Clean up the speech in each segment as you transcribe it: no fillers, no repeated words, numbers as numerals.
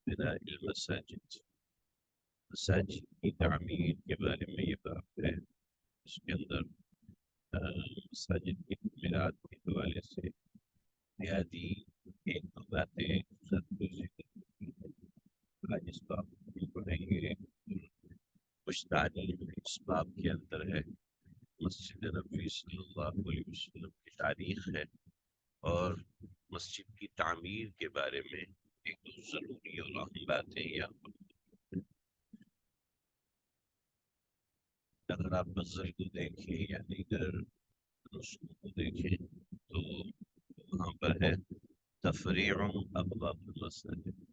بناء المساجد، مساجد کی تعمیر کے بارے میں یہ بات ہے. اس کے اندر مساجد کی تعمیرات کے حوالے سے بنیادی ایک دو باتیں ضرور ذکر کی ہیں. آج اس باب میں پڑھیں گے. کچھ تعلیم اس باب کے اندر ہے. مسجد نبوی صلی اللہ علیہ وسلم کی تاریخ ہے اور مسجد کی تعمیر کے بارے میں ایک دو ضروری اور اہم باتیں یہاں پر. اگر آپ مزل کو دیکھیں یا دیگر نسخوں کو دیکھیں تو وہاں پر ہے تفریع ابواب المساجد.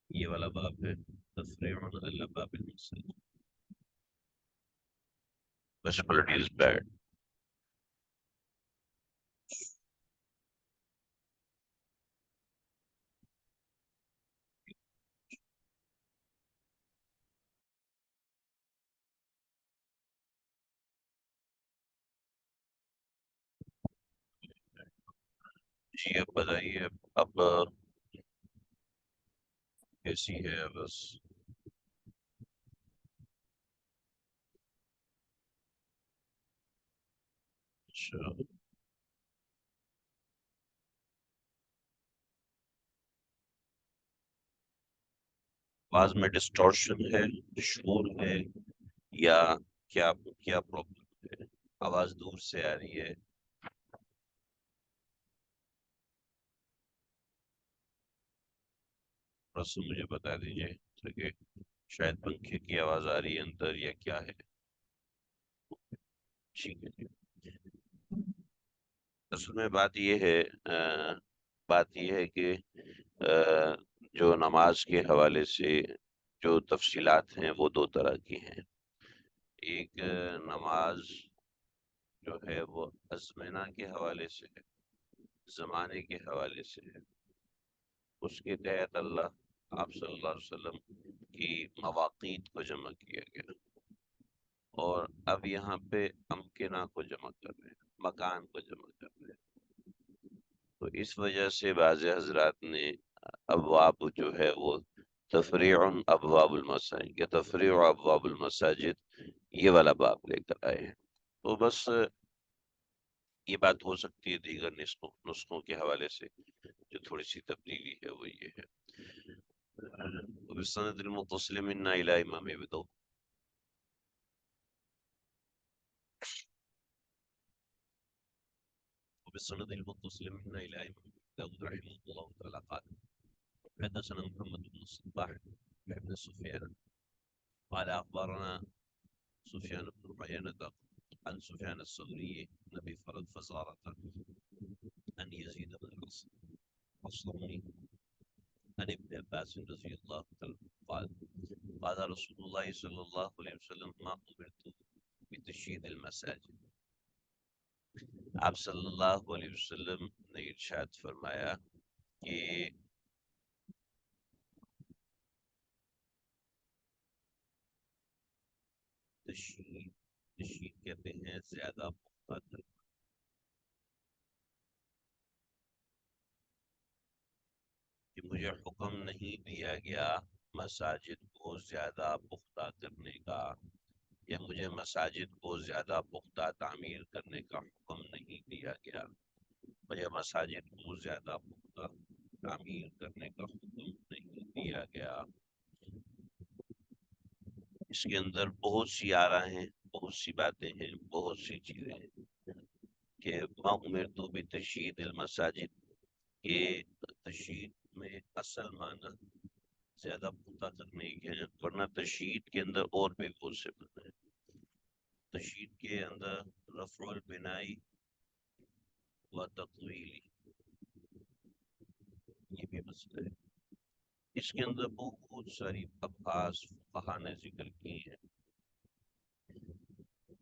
یہ والا باب ہے تفریع ابواب المساجد. Visibility is bad. جی اب بتائیے اب کیسی ہے بس. اچھا آواز میں ڈسٹورشن ہے، شور ہے یا کیا کیا پرابلم ہے؟ آواز دور سے آ رہی ہے. تھوڑا سا مجھے بتا دیجیے کہ شاید پنکھے کی آواز آ رہی ہے اندر یا کیا ہے. ٹھیک ہے جی. اصل میں بات یہ ہے کہ جو نماز کے حوالے سے جو تفصیلات ہیں وہ دو طرح کی ہیں. ایک نماز جو ہے وہ ازمنہ کے حوالے سے ہے، زمانے کے حوالے سے ہے. اس کے تحت اللہ آپ صلی اللہ علیہ وسلم کی مواقیت کو جمع کیا گیا اور اب یہاں پہ امکنہ کو جمع کر رہے ہیں، مکان کو جمع کر رہے ہیں. تو اس وجہ سے بعض حضرات نے ابواب جو ہے وہ تفریع ابواب المساجد یا تفریع ابواب المساجد یہ والا باب لے کر آئے ہیں. تو بس یہ بات ہو سکتی ہے دیگر نسخوں کے حوالے سے جو تھوڑی سی تبدیلی ہے وہ یہ ہے. وبالسند المتصل منا الى امام ابی داؤد. وبالسند المتصل منا الى امام ابي داود رحمه الله تعالى قال حدثنا محمد بن الصباح بن سفيان قال اخبرنا سفيان بن عيينة عن سفيان الثوري نبي فرد فزارة عن يزيد بن الأصلمي عن ابن عباس رضي الله عنه قال قال رسول الله صلى الله عليه وسلم ما أمرت بتشييد المساجد. آپ صلی اللہ علیہ وسلم نے ارشاد فرمایا کہ تشیید کہتے ہیں زیادہ پختہ کرنا. کہ مجھے حکم نہیں دیا گیا مساجد کو زیادہ پختہ کرنے کا یا مجھے مساجد کو زیادہ پختہ تعمیر کرنے کا حکم نہیں دیا گیا. مجھے مساجد کو زیادہ پختہ تعمیر کرنے کا حکم نہیں دیا گیا. اس کے اندر بہت سی آراء ہیں، بہت سی باتیں ہیں، بہت سی چیزیں ہیں کہ ما امرت بتشیید المساجد کے تشیید میں اصل معنی زیادہ پختہ کرنے کے ہیں، ورنہ تشیید کے اندر اور بھی بہت سے معنی ہیں. تشیید کے اندر رفع البنائی و تطویلی یہ بھی مسئلہ ہے. اس کے اندر بہت ساری ابحاث فقہا نے ذکر کی ہیں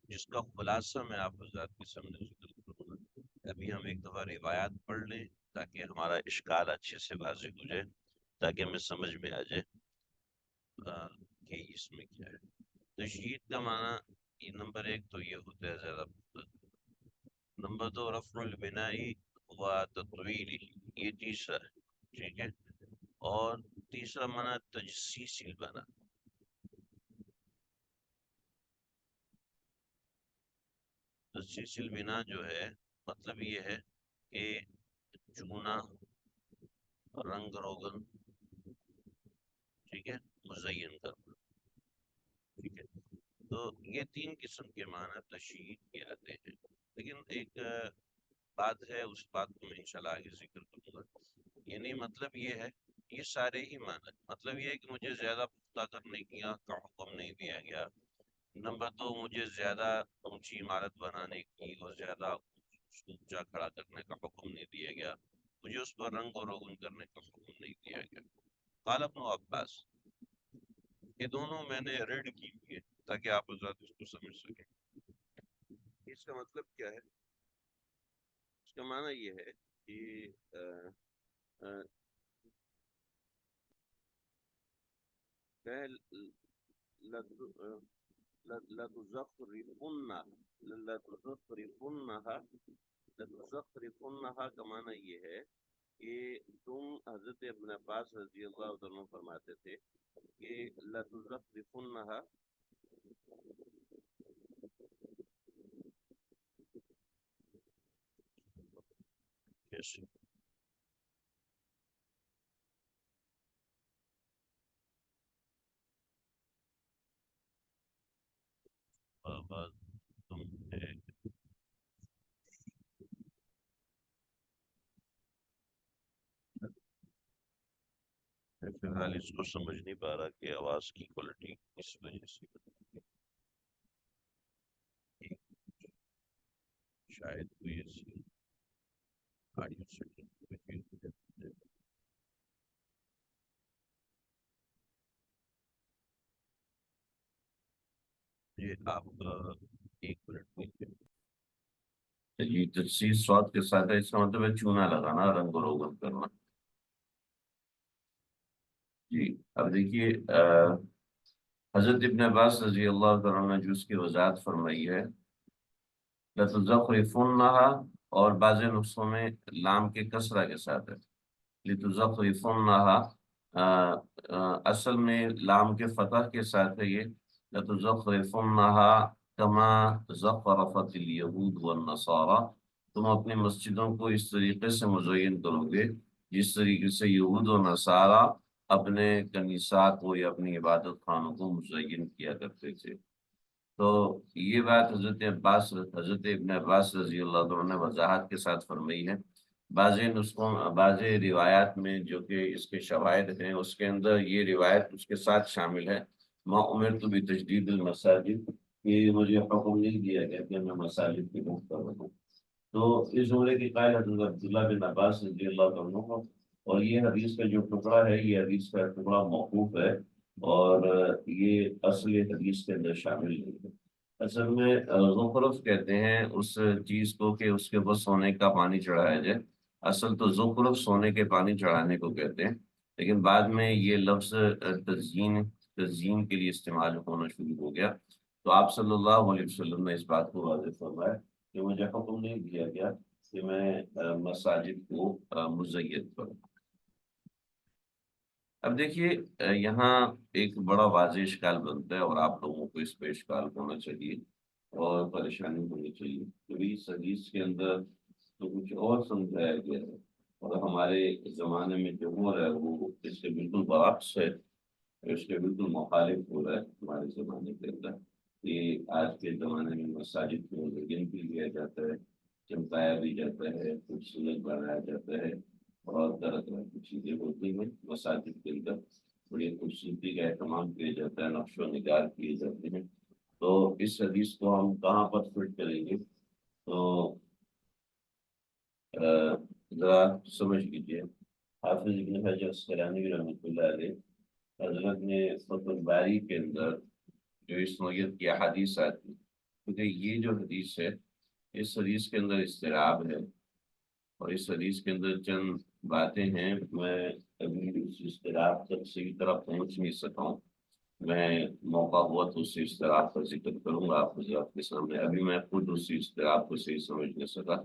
جس کا خلاصہ میں آپ حضرات کے سامنے ذکر کروں گا. ابھی ہم ایک دفعہ روایات پڑھ لیں تاکہ ہمارا اشکال اچھے سے واضح ہو جائے، تاکہ ہمیں سمجھ میں آ جائے کہ اس میں کیا ہے. تشیید کا معنی یہ نمبر ایک تو یہ ہوتا ہے زیادہ. نمبر دو رفع البنائی و تطویل، یہ تیسرا ہے. ٹھیک ہے. اور تیسرا معنی تجسیس البنا. تجسیس البنا جو ہے مطلب یہ ہے کہ چونا، رنگ روغن، ٹھیک ہے، مزین کرنا. ٹھیک ہے. تو یہ تین قسم کے معنی تشہیر کے آتے ہیں. لیکن ایک بات ہے، اس بات کو میں انشاءاللہ آگے ذکر کروں گا. یعنی مطلب یہ ہے، یہ سارے ہی معنی، مطلب یہ ہے کہ مجھے زیادہ پختہ کرنے کا حکم نہیں دیا گیا. نمبر دو، مجھے زیادہ اونچی عمارت بنانے کی اور زیادہ اس کو اونچا کھڑا کرنے کا حکم نہیں دیا گیا. مجھے اس پر رنگ اور روغن کرنے کا حکم نہیں دیا گیا. قال ابن عباس، یہ دونوں میں نے ریڈ کی ہوئی ہے تاکہ آپ حضرات اس کو سمجھ سکیں. اس کا مطلب کیا ہے؟ اس کا معنی یہ ہے کہ لَتُزَخْرِفُنَّهَا کا معنی یہ ہے کہ تم، حضرت ابن عباس رضی اللہ عنہ فرماتے تھے کہ لَتُزَخْرِفُنَّهَا، کیسے آواز تم ہے. میں فی الحال اس کو سمجھ نہیں پا رہا کہ آواز کی کوالٹی اس وجہ سے شاید کوئی ایسی آڈیو سیٹنگ. یہ آپ ایک منٹ جی، تجسیس سواد کے ساتھ ہے، اس کا مطلب ہے چونا لگانا، رنگ و روغن کرنا. جی اب دیکھیے، حضرت ابن عباس رضی اللہ عنہ نے جو اس کی وضاحت فرمائی ہے، لَتُزَخْرِفُنَّهَا، اور بعض نسخوں میں لام کے کسرہ کے ساتھ ہے لِتُزَخْرِفُنَّهَا. اصل میں لام کے فتح کے ساتھ ہے یہ لَتُزَخْرِفُنَّهَا كَمَا زَخْرَفَتِ الْيَهُودُ وَالنَّصَارَى، تم اپنی مسجدوں کو اس طریقے سے مزین کرو گے جس طریقے سے یہود و نصارہ اپنے کنیسات کو یا اپنی عبادت خانوں کو مزین کیا کرتے تھے. تو یہ بات حضرت ابن عباس رضی اللہ عنہ نے وضاحت کے ساتھ فرمائی ہے. بعض نسخوں، بعض روایات میں جو کہ اس کے شواہد ہیں، اس کے اندر یہ روایت اس کے ساتھ شامل ہے، ما امرت بتجدید المساجد، کہ مجھے حکم نہیں دیا گیا کہ میں مساجد کی مختلف رکھوں. تو اس جملے کی قائل حضرت عبداللہ بن عباس رضی اللہ عنہ کو، اور یہ حدیث کا جو ٹکڑا ہے، یہ حدیث کا ٹکڑا موقوف ہے اور یہ اصل حدیث کے اندر شامل نہیں ہے. اصل میں زخرف کہتے ہیں اس چیز کو کہ اس کے اوپر سونے کا پانی چڑھایا جائے. اصل تو زخرف سونے کے پانی چڑھانے کو کہتے ہیں، لیکن بعد میں یہ لفظ تزئین کے لیے استعمال ہونا شروع ہو گیا. تو آپ صلی اللہ علیہ وسلم نے اس بات کو واضح فرمایا کہ مجھے حکم نہیں دیا گیا کہ میں مساجد کو مزین کروں. اب دیکھیے، یہاں ایک بڑا واضح اشکال بنتا ہے اور آپ لوگوں کو اس پہ اشکال ہونا چاہیے اور پریشانی ہونی چاہیے کہ اس حدیث کے اندر تو کچھ اور سمجھایا گیا ہے اور ہمارے زمانے میں جو ہو رہا ہے وہ اس کے بالکل برعکس ہے، اس کے بالکل مخالف ہو رہا ہے ہمارے زمانے کے اندر. کہ آج کے زمانے میں مساجد کو مزین بھی لیا جاتا ہے، چمکایا بھی جاتا ہے، خوبصورت بنایا جاتا ہے اور طرح طرح کی چیزیں ہوتی ہیں. مساجد کے اندر بڑی خوبصورتی کا اہتمام کیا جاتا ہے، نقش و نگار کیے جاتے ہیں. تو اس حدیث کو ہم کہاں پر فٹ کریں گے؟ تو ذرا سمجھ لیجیے. حافظ ابن حجر اسقلانی رحمۃ اللہ علیہ حضرت نے فتح الباری کے اندر جو اس نوعیت کی احادیث آتی، کیونکہ یہ جو حدیث ہے، اس حدیث کے اندر اضطراب ہے اور اس حدیث کے اندر چند باتیں ہیں، میں ابھی اس اضطراب تک صحیح طرح پہنچ نہیں سکا ہوں. میں موقع ہوا تو اسی اصطلاح کا ذکر کروں گا آپ حضرات کے سامنے. ابھی میں خود اسی اصطلاح کو صحیح سمجھ نہیں سکا.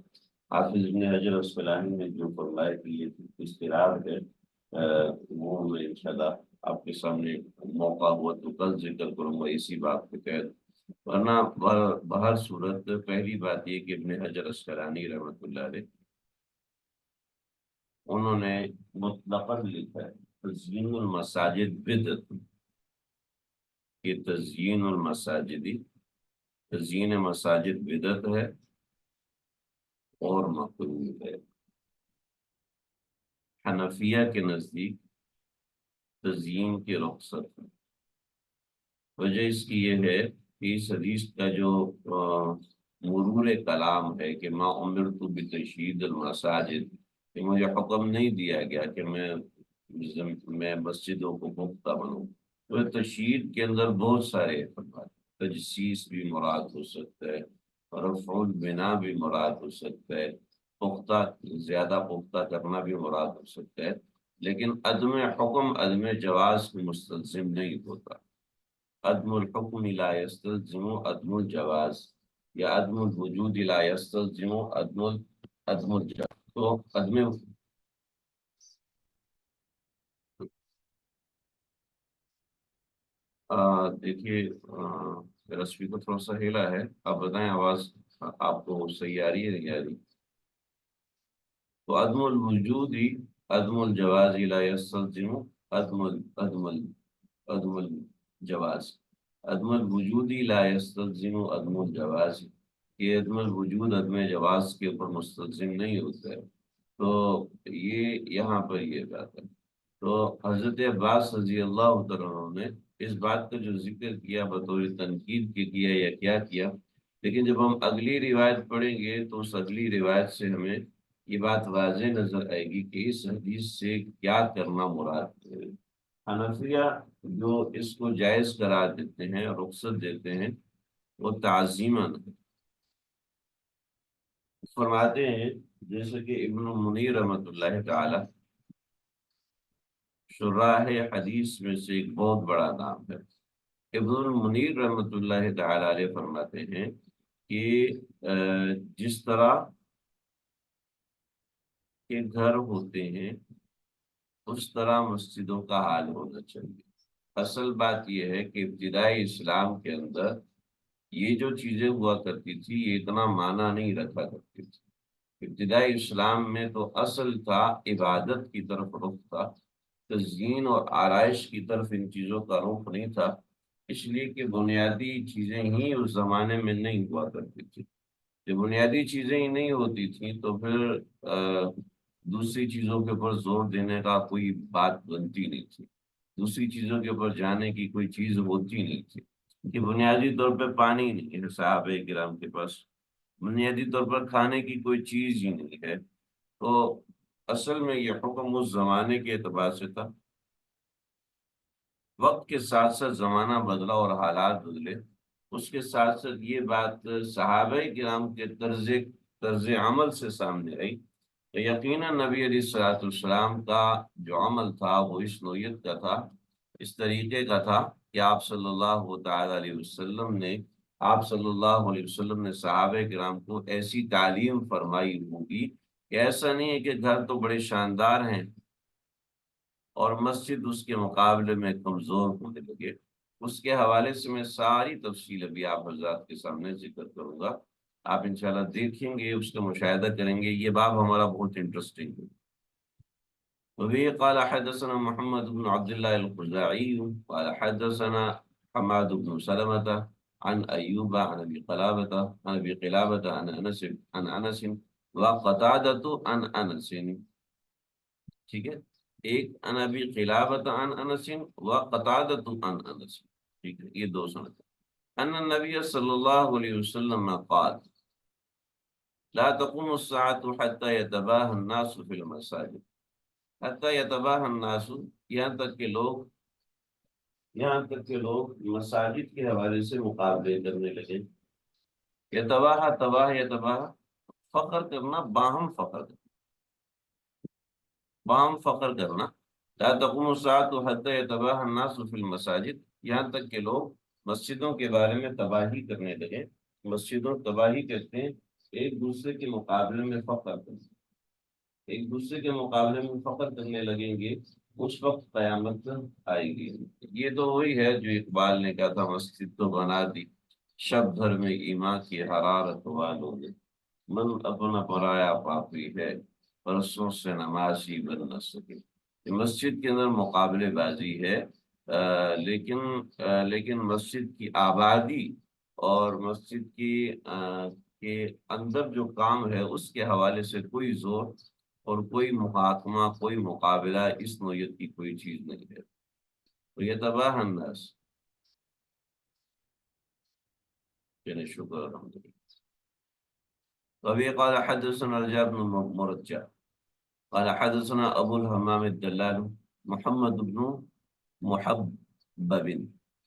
حافظ ابن حجر اسقلانی نے جو فرمایا کہ یہ اصطلاح ہے وہ میں انشاءاللہ آپ کے سامنے موقع ہوا تو کل ذکر کروں گا اسی بات کے تحت. ورنہ بہر صورت پہلی بات یہ کہ ابن حجر اسقلانی رحمۃ اللہ علیہ انہوں نے مطلقاً لکھا ہے تزیین المساجد بدعت. یہ تزیین المساجد، تزیین مساجد بدعت ہے اور مکروہ ہے. حنفیہ کے نزدیک تزیین کی رخصت ہے. وجہ اس کی یہ ہے کہ اس حدیث کا جو مرور کلام ہے کہ ما امرت بتشیید المساجد، کہ مجھے حکم نہیں دیا گیا کہ میں مسجدوں کو پختہ بنوں. تو تشیید کے اندر بہت سارے اعتبار، تجسیس بھی مراد ہو سکتا ہے، رفع البنا بھی مراد ہو سکتا ہے، پختہ زیادہ پختہ کرنا بھی مراد ہو سکتا ہے. لیکن عدم حکم عدم جواز کی مستلزم نہیں ہوتا. عدم الحکم لا يستلزم عدم الجواز، یا عدم الوجود لا يستلزم عدم الجواز. تو عدم دیکھیے میرا اسپیکر تھوڑا سا ہلا ہے. آپ بتائیں آواز آپ کو صحیح آ رہی ہے نہیں آ رہی؟ تو عدم الوجود ہی عدم الجواز لا يستلزم عدم الجواز. عدم الوجود لا يستلزم عدم الجواز، یہ عدم الوجود عدم جواز کے اوپر مستلزم نہیں ہوتا ہے. تو یہ یہاں پر یہ بات ہے. تو حضرت عباس رضی اللہ عنہ نے اس بات کا جو ذکر کیا بطور تنقید کے کیا یا کیا کیا، لیکن جب ہم اگلی روایت پڑھیں گے تو اس اگلی روایت سے ہمیں یہ بات واضح نظر آئے گی کہ اس حدیث سے کیا کرنا مراد ہے. حنفیہ جو اس کو جائز قرار دیتے ہیں اور رخصت دیتے ہیں وہ تعظیماً فرماتے ہیں. جیسے کہ ابن منیر رحمۃ اللہ تعالی شراح حدیث میں سے ایک بہت بڑا نام ہے. ابن المنیر رحمۃ اللہ تعالی علیہ فرماتے ہیں کہ جس طرح کے گھر ہوتے ہیں اس طرح مسجدوں کا حال ہونا چاہیے. اصل بات یہ ہے کہ ابتدائی اسلام کے اندر یہ جو چیزیں ہوا کرتی تھی یہ اتنا معنی نہیں رکھا کرتی تھی. ابتدائی اسلام میں تو اصل تھا عبادت کی طرف رخ تھا، تزئین اور آرائش کی طرف ان چیزوں کا رخ نہیں تھا. اس لیے کہ بنیادی چیزیں ہی اس زمانے میں نہیں ہوا کرتی تھی. جب بنیادی چیزیں ہی نہیں ہوتی تھیں تو پھر دوسری چیزوں کے اوپر زور دینے کا کوئی بات بنتی نہیں تھی. دوسری چیزوں کے اوپر جانے کی کوئی چیز ہوتی نہیں تھی کہ بنیادی طور پہ پانی نہیں ہے صحابہ کرام کے پاس، بنیادی طور پر کھانے کی کوئی چیز ہی نہیں ہے. تو اصل میں یہ حکم اس زمانے کے اعتبار سے تھا. وقت کے ساتھ ساتھ زمانہ بدلا اور حالات بدلے، اس کے ساتھ ساتھ یہ بات صحابہ کرام کے طرز عمل سے سامنے آئی. تو یقیناً نبی علیہ الصلوۃ والسلام کا جو عمل تھا وہ اس نوعیت کا تھا، اس طریقے کا تھا کہ آپ صلی اللہ تعالی علیہ وسلم نے صحابہ کرام کو ایسی تعلیم فرمائی ہوگی کہ ایسا نہیں ہے کہ گھر تو بڑے شاندار ہیں اور مسجد اس کے مقابلے میں کمزور ہونے لگے. اس کے حوالے سے میں ساری تفصیل ابھی آپ حضرات کے سامنے ذکر کروں گا. آپ انشاءاللہ دیکھیں گے، اس کا مشاہدہ کریں گے. یہ باب ہمارا بہت انٹرسٹنگ ہے. وبه قال حدثنا محمد بن عبد الله الخزاعي قال حدثنا حماد بن سلمة عن أيوب عن أبي قلابة عن أنس وقتادة عن أنس. ٹھیک ہے، ایک عن ابی قلابة عن أنس وقتادة عن أنس. ٹھیک ہے، یہ دو سنت. ان النبي صلی اللہ علیہ وسلم قال لا تقوم الساعة حتى يتباهى الناس في المساجد. حتى يتباهى الناس، یہاں تک کہ لوگ مساجد کے حوالے سے مقابلے کرنے لگے. یتباہ فخر کرنا، باہم فخر کرنا. لا تقوم الساعة حتى يتباهى الناس في المساجد، یہاں تک کہ لوگ مسجدوں کے بارے میں تباہی کرنے لگے۔ مسجدوں تباہی کرتے ہیں، ایک دوسرے کے مقابلے میں فخر کرتے ہیں، ایک دوسرے کے مقابلے میں فخر کرنے لگیں گے، اس وقت قیامت آئے گی۔ یہ تو وہی ہے جو اقبال نے کہا تھا، مسجد تو بنا دی شب بھر میں ایمان کی حرارت والوں نے، من اپنا پرایا پاپی ہے برسوں سے نمازی بن نہ سکے۔ مسجد کے اندر مقابلے بازی ہے، لیکن مسجد کی آبادی اور مسجد کے اندر جو کام ہے اس کے حوالے سے کوئی زور اور کوئی محاکمہ، کوئی مقابلہ اس نوعیت کی کوئی چیز نہیں ہے۔ تو یہ تباہ الناس، چلے شکر الحمدللہ۔ وبه قال حدثنا رجاء بن مرجع قال حدثنا ابو الهمام الدلال محمد بن محبب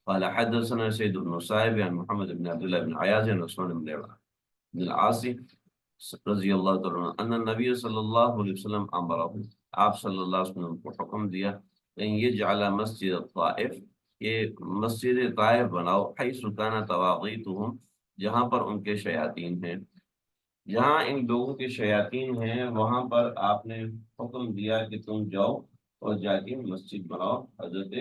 قال حدثنا سيد بن صائب عن محمد بن عبد الله بن عياض عن عثمان بن العاص رضی اللہ تعالیٰ عنہ ان النبی صلی اللہ علیہ وسلم امرہ، آپ صلی اللہ علیہ وسلم کو حکم دیا کہ یجعل مسجد الطائف، کہ مسجد طائف بناؤ، حیث کان تواغیتہم، جہاں پر ان کے شیاطین ہیں، جہاں ان لوگوں کے شیاطین ہیں وہاں پر آپ نے حکم دیا کہ تم جاؤ اور جا کے مسجد بناؤ۔ حضرت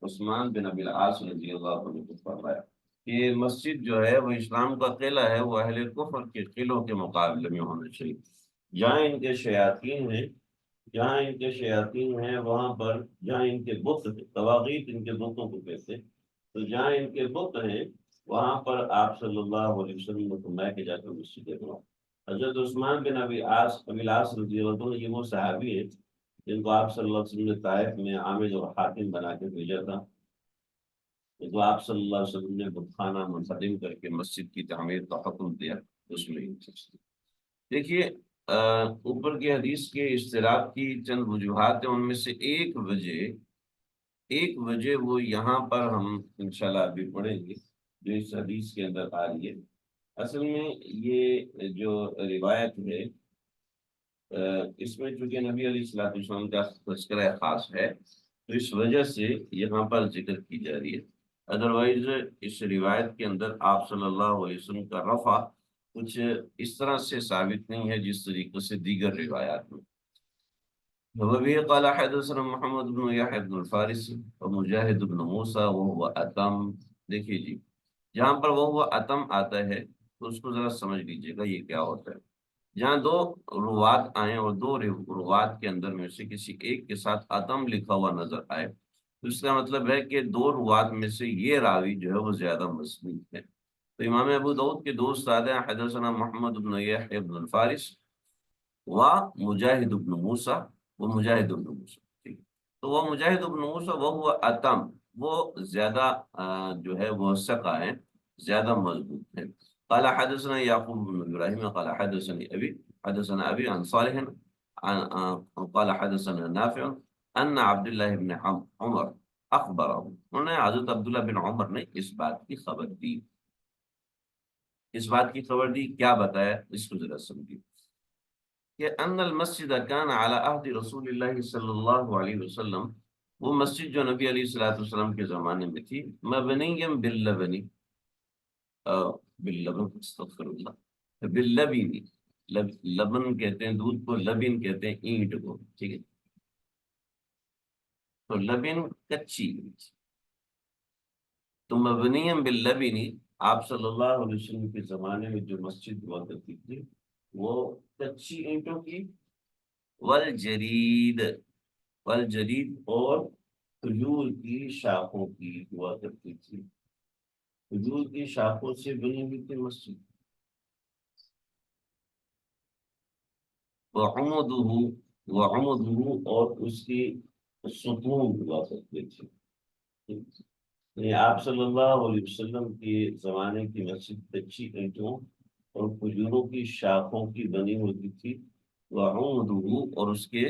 عثمان بن ابی العاص رضی اللہ عنہ کو فرمایا کہ مسجد جو ہے وہ اسلام کا قلعہ ہے، وہ اہل کفر کے قلعوں کے مقابلے میں ہونا چاہیے۔ جہاں ان کے شیاطین ہیں، جہاں ان کے شیاطین ہیں وہاں پر، جہاں ان کے بت، تواغیت ان کے بتوں کو کہتے ہیں، تو جہاں ان کے بت ہیں وہاں پر آپ صلی اللہ علیہ وسلم نے فرمایا کہ جا کر مسجد بناؤ۔ حضرت عثمان بن ابی العاص رضی اللہ عنہ یہ وہ صحابی ہے جن کو آپ صلی اللہ علیہ وسلم نے طائف میں عامل اور حاکم بنا کے بھیجا تھا، تو آپ صلی اللہ علیہ وسلم نے بت خانہ منہدم کر کے مسجد کی تعمیر کا حکم دیا۔ اس میں دیکھیے اوپر کی حدیث کے اشتراک کی چند وجوہات ہیں، ان میں سے ایک وجہ وہ یہاں پر ہم انشاءاللہ ابھی پڑھیں گے جو اس حدیث کے اندر آ رہی ہے۔ اصل میں یہ جو روایت ہے اس میں چونکہ نبی علیہ الصلوۃ والسلام کا تذکرہ خاص ہے تو اس وجہ سے یہاں پر ذکر کی جا رہی ہے، ادروائز اس روایت کے اندر آپ صلی اللہ علیہ وسلم کا رفع کچھ اس طرح سے ثابت نہیں ہے جس طریقے سے دیگر روایات میں۔ وبه قال حدثنا محمد بن يحيى بن الفارس ومجاهد بن موسى وهو اتم، دیکھیے جی جہاں پر وہ اتم آتا ہے تو اس کو ذرا سمجھ لیجیے گا یہ کیا ہوتا ہے۔ جہاں دو روات آئیں اور دو روات کے اندر میں سے کسی ایک کے ساتھ اتم لکھا ہوا نظر آئے تو اس کا مطلب ہے کہ دو روات میں سے یہ راوی جو ہے وہ زیادہ مضبوط ہے۔ تو امام ابو داؤد کے دو استاد ہیں، حدثنا محمد بن یحیی بن الفارس و مجاہد بن موسیٰ، وہ مجاہد بن موسیٰ، ٹھیک، تو وہ مجاہد بن موسیٰ وہ اتم، وہ زیادہ جو ہے وہ ثقہ ہیں، زیادہ مضبوط ہیں۔ قال حدثنا یعقوب بن ابراہیم قال حدثنا ابی عن صالح قال حدثنا نافع ان عبد اللہ بن عمر اخبرہ، انہیں حضرت عبداللہ بن عمر نے اس بات کی خبر دی۔ اس بات کی خبر دی، کیا بتایا اس کو ذرا سمجھیے کہ ان المسجد کان علی عہد رسول اللہ صلی اللہ علیہ وسلم، وہ مسجد جو نبی علیہ الصلوۃ والسلام کے زمانے میں تھی، مبنیم باللبنی، باللبن، استغفر اللہ، باللبنی، لبن کہتے ہیں دودھ کو، لبن کہتے ہیں اینٹ کو، ٹھیک ہے، تو لبن کچی، تو مبنیم باللبنی، آپ صلی اللہ علیہ وسلم کے زمانے میں جو مسجد ہوا کرتی تھی وہ کچی اینٹوں کی، والجرید، والجرید اور کھجور کی شاخوں کی ہوا کرتی تھی، کھجور کی شاخوں سے بنی ہوئی تھی مسجد۔ وعمدہ، وعمدہ اور اس کی ستون ہوا کرتے تھے، یعنی آپ صلی اللہ علیہ وسلم کے زمانے کی مسجد کچی اینٹوں اور کھجوروں کی شاخوں کی بنی ہوتی تھی، وعمدہ اور اس کے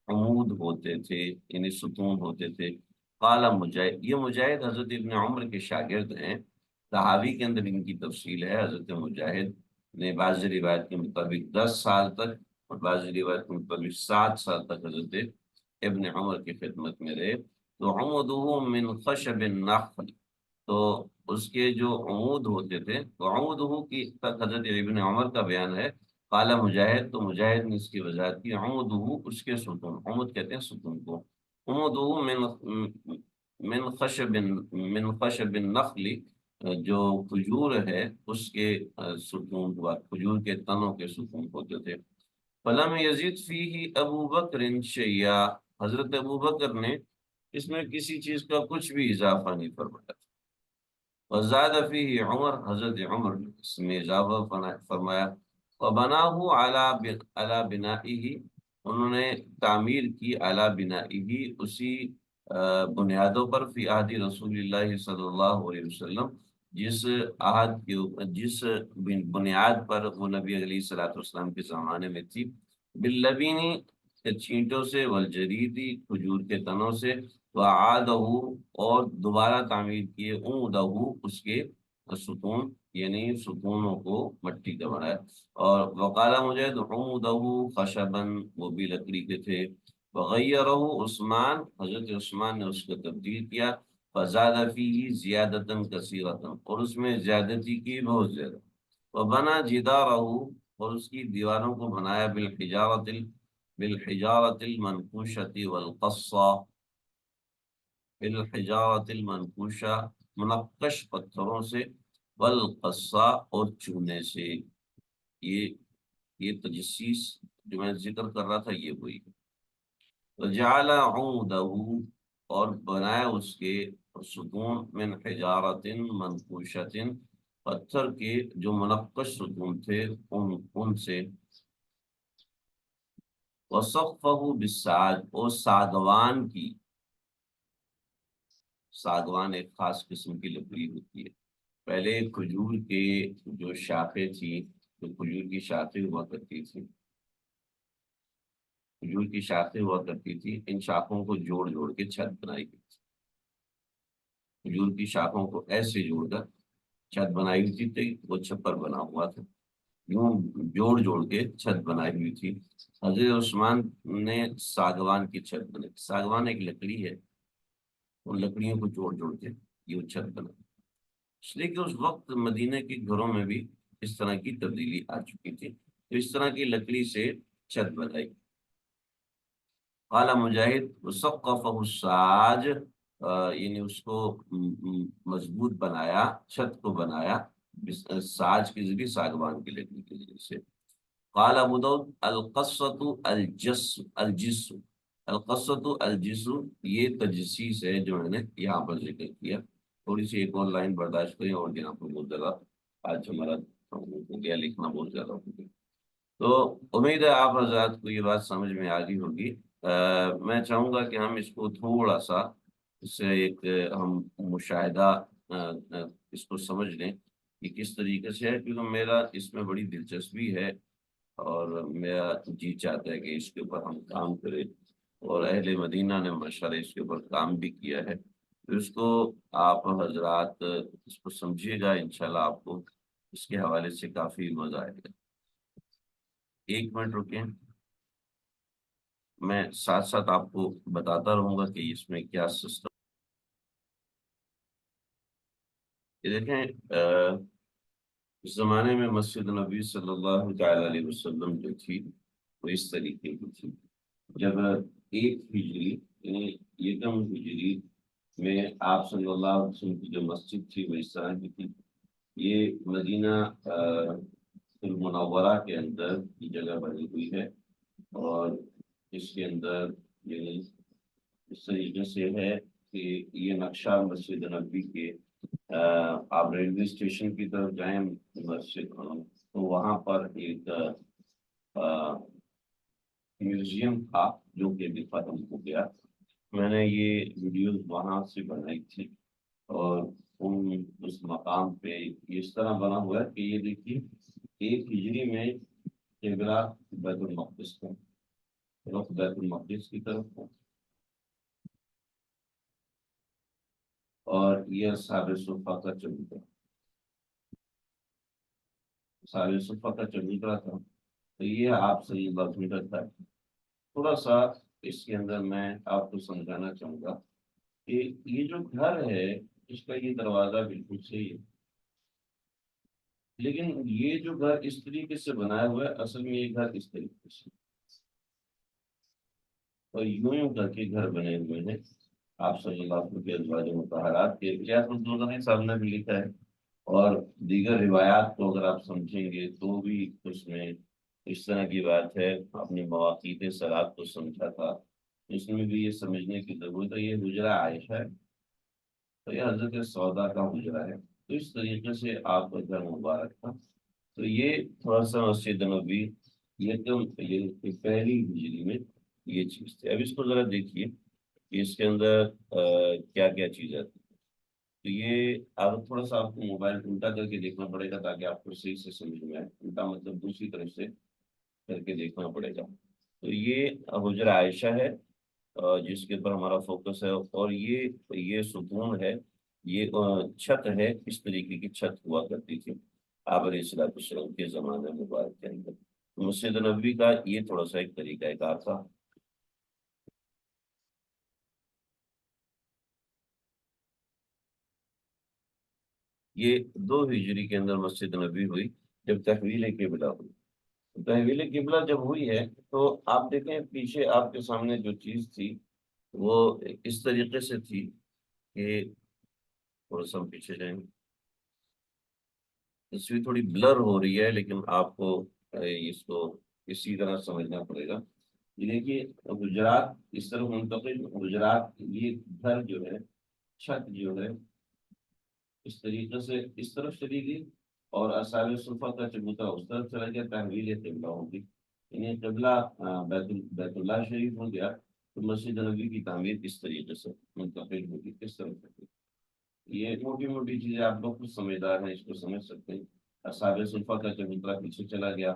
عمود ہوتے تھے، یعنی ستون ہوتے تھے۔ قال مجاہد، یہ مجاہد حضرت ابن عمر کے شاگرد ہیں، صحابی کے اندر ان کی تفصیل ہے۔ حضرت مجاہد نے بعض روایت کے مطابق 10 سال تک اور بعض روایت کے مطابق 7 سال تک حضرت ابن عمر کی خدمت میں رہے، تو عمودہ من خشب النخل، تو اس کے جو عمود ہوتے تھے، تو عمودہ کی تک حضرت ابن عمر کا بیان ہے، قال مجاہد، تو مجاہد نے اس کی وضاحت کی، عمودہ اس کے ستون، عمود کہتے ہیں ستون کو، عمودہ من خشب، من خشب النخل، جو کھجور ہے اس کے ستون ہوا، کھجور کے تنوں کے ستون ہوتے تھے۔ فلم یزید فیہ ابو بکر شیئا، حضرت ابو بکر نے اس میں کسی چیز کا کچھ بھی اضافہ نہیں فرمایا۔ وزاد فیہ عمر، حضرت عمر نے اس میں اضافہ فرمایا۔ وبناہ علی بنائہ، انہوں نے تعمیر کی علی بنائہ، اسی بنیادوں پر، فی عہد رسول اللہ صلی اللہ علیہ وسلم، جس عہد کے، جس بنیاد پر وہ نبی علیہ الصلوۃ والسلام کے زمانے میں تھی، باللبینی، چھینٹوں سے، والجریدی، کھجور کے تنوں سے، وعادہ، اور دوبارہ تعمیر کیے، عمودہ، اس کے ستون، یعنی ستونوں کو مٹی کا بنایا۔ اور وقال مجاہد عمودہ خشبا، وہ بھی لکڑی کے تھے، وغیرہ عثمان، حضرت عثمان نے اس کو تبدیل کیا، فزاد فیہ زیادتا کثیرتا، اور اس میں زیادتی کی بہت زیادہ، وبنا جدارہ، اور اس کی دیواروں کو بنایا، بالحجارۃ المنقوشۃ والقصہ، بالحجارۃ المنقوشہ، منقش پتھروں سے، والقصہ، اور چونے سے، یہ تجسیس جو میں ذکر کر رہا تھا یہ وہی۔ وجعل عودہ، اور بنایا اس کے ستون، من حجارۃ منقوشۃ، پتھر کے جو منقش ستون تھے ان سے، وسقفہ بالساج، اور ساگوان کی، ساگوان ایک خاص قسم کی لکڑی ہوتی ہے، پہلے کھجور کے جو شاخیں تھی، جو کھجور کی شاخیں ہوا کرتی تھی، کھجور کی شاخیں ہوا کرتی تھی، ان شاخوں کو جوڑ جوڑ کے چھت بنائی گئی تھی، کھجور کی شاخوں کو ایسے جوڑ کر چھت بنائی ہوئی تھی، وہ چھپر بنا ہوا تھا، یوں جوڑ جوڑ کے چھت بنائی ہوئی تھی۔ حضرت عثمان نے ساگوان کی چھت بنائی، ساگوان ایک لکڑی ہے، ان لکڑیوں کو جوڑ جوڑ کے یہ چھت بنائی، اس لیے کہ اس وقت مدینہ کے گھروں میں بھی اس طرح کی تبدیلی آ چکی تھی، تو اس طرح کی لکڑی سے چھت بنائی۔ قال مجاہد وسقفہ الساج، یعنی اس کو مضبوط بنایا، چھت کو بنایا ساج کے ذریعے، ساگوان کی لکڑی کے ذریعے سے۔ قال ابو داؤد القصۃ الجس، الجس، القصۃ الجس، یہ تجسیس ہے جو میں نے یہاں پر ذکر کیا، تھوڑی سی ایک اور لائن برداشت کریں، اور یہاں پر بہت زیادہ آج ہمارا ہو گیا، لکھنا بہت زیادہ ہو گیا، تو امید ہے آپ حضرات کو یہ بات سمجھ میں آ گئی ہوگی۔ میں چاہوں گا کہ ہم اس کو تھوڑا سا، اس سے ایک ہم مشاہدہ اس کو سمجھ لیں کہ کس طریقے سے ہے، کیونکہ میرا اس میں بڑی دلچسپی ہے، اور میرا جی چاہتا ہے کہ اس کے اوپر ہم کام کریں، اور اہل مدینہ نے ماشاءاللہ اس کے اوپر کام بھی کیا ہے، تو اس کو آپ حضرات اس کو سمجھیے گا، انشاءاللہ آپ کو اس کے حوالے سے کافی مزہ آئے گا۔ ایک منٹ رکیں، میں ساتھ ساتھ آپ کو بتاتا رہوں گا کہ اس میں کیا سسٹم۔ یہ دیکھیں، اس زمانے میں مسجد نبی صلی اللہ تعالی علیہ وسلم جو تھی وہ اس طریقے کی تھی۔ جب ایک ہجری، یعنی یکم ہجری میں آپ صلی اللہ علیہ وسلم کی جو مسجد تھی وہ اس طرح کی تھی، یہ مدینہ المنورہ کے اندر کی جگہ بنی ہوئی ہے، اور اس کے اندر یعنی اس طریقے سے ہے کہ یہ نقشہ مسجد نبی کے، آپ ریلوے اسٹیشن کی طرف جائیں مسجد، تو وہاں پر ایک میوزیم تھا جو کہ ابھی ختم ہو گیا، میں نے یہ ویڈیوز وہاں سے بنائی تھی، اور اس مقام پہ اس طرح بنا ہوا ہے کہ یہ دیکھیے، ایک ہجری میں قبلہ بیت المقدس کا، رخ بیت المقدس کی طرف ہو، اور یہ اصحاب صفہ کا چبوترا، اصحاب صفہ کا چبوترا تھا، تو یہ آپ صلی اللہ علیہ وسلم کا تھا۔ تھوڑا سا اس کے اندر میں آپ کو سمجھانا چاہوں گا کہ یہ جو گھر ہے اس کا یہ دروازہ بالکل صحیح ہے، لیکن یہ جو گھر اس طریقے سے بنایا ہوا ہے، اصل میں یہ گھر اس طریقے سے اور یوں کر کے گھر بنے ہوئے ہیں آپ صلی اللہ علیہ وسلم کے ازواج مطہرات کے، صاحب نے بھی لکھا ہے، اور دیگر روایات کو اگر آپ سمجھیں گے تو بھی اس میں اس طرح کی بات ہے، اپنی مواقیت صلات کو سمجھا تھا، اس میں بھی یہ سمجھنے کی ضرورت ہے یہ حجرہ عائشہ ہے، تو یہ حضرت سودا کا حجرا ہے، تو اس طریقے سے آپ کا گھر مبارک تھا۔ تو یہ تھوڑا سا مسجد نبوی یہ پہلی ہجری میں یہ چیز تھی۔ اب اس کو ذرا دیکھیے کہ اس کے اندر کیا کیا چیز آتی ہے۔ تو یہ اب تھوڑا سا آپ کو موبائل الٹا کر کے دیکھنا پڑے گا تاکہ آپ کو صحیح سے سمجھ میں آئے، الٹا مطلب دوسری طرف سے کر کے دیکھنا پڑے گا۔ تو یہ حجرہ عائشہ ہے جس کے اوپر ہمارا فوکس ہے، اور یہ ستون ہے، یہ چھت ہے، اس طریقے کی چھت ہوا کرتی تھی آپ علیہ الصلوۃ والسلام کے زمانے مبارک کے اندر۔ مسجد نبوی کا یہ تھوڑا سا ایک طریقہ کار تھا۔ یہ 2 ہجری کے اندر مسجد نبوی ہوئی جب تحویل قبلہ ہوئی۔ تحویل قبلہ جب ہوئی ہے تو آپ دیکھیں پیچھے آپ کے سامنے جو چیز تھی وہ اس طریقے سے تھی کہ تھوڑا سا ہم پیچھے جائیں گے، تصویر تھوڑی بلر ہو رہی ہے لیکن آپ کو اس کو اسی طرح سمجھنا پڑے گا۔ یہ دیکھیے گجرات اس طرف منتقل، گجرات یہ گھر جو ہے، چھت جو ہے اس طریقے سے اس طرف چلی گئی، اور اصحاب صفہ کا چبوترا اس طرف چلا گیا، تحویل قبلہ ہوگی، یعنی قبلہ بیت اللہ شریف ہو گیا، تو مسجد نبوی کی تعمیر اس طریقے سے منتقل ہوگی، کس طرح سے۔ یہ موٹی موٹی چیزیں آپ لوگ کچھ سمجھدار ہیں اس کو سمجھ سکتے ہیں۔ اصحاب صفہ کا چبوترا پیچھے چلا گیا،